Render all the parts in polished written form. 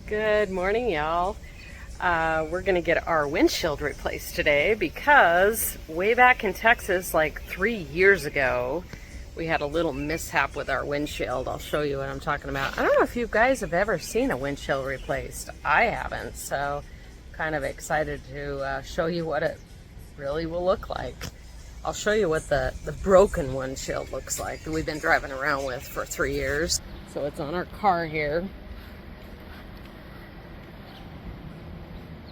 Good morning, y'all. We're gonna get our windshield replaced today because way back in Texas, like 3 years ago, we had a little mishap with our windshield. I'll show you what I'm talking about. I don't know if you guys have ever seen a windshield replaced. I haven't, so kind of excited to show you what it really will look like. I'll show you what the broken windshield looks like that we've been driving around with for 3 years. So it's on our car here.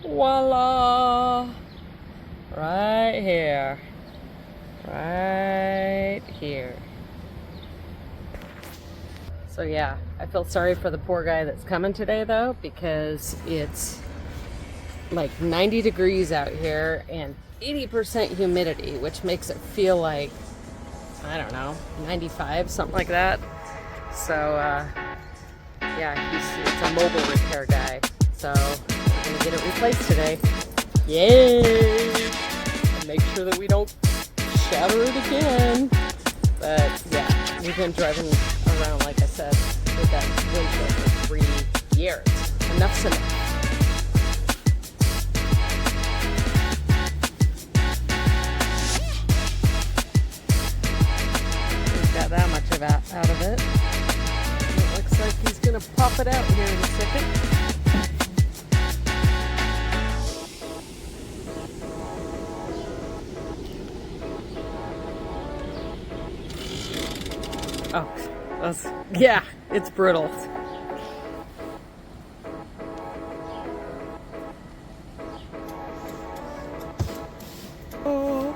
Voila! Right here. Right here. So yeah, I feel sorry for the poor guy that's coming today though, because it's like 90 degrees out here and 80% humidity, which makes it feel like, I don't know, 95, something like that. So yeah, it's a mobile repair guy. So we're gonna get it replaced today. Yay! And make sure that we don't shatter it again. But yeah, we've been driving around, like I said, with that windshield for 3 years. Enough's enough. He's got that much out of it. It looks like he's gonna pop it out here in a second. Oh, yeah, it's brittle. Oh.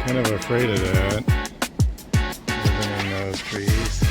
Kind of afraid of that, living in those trees.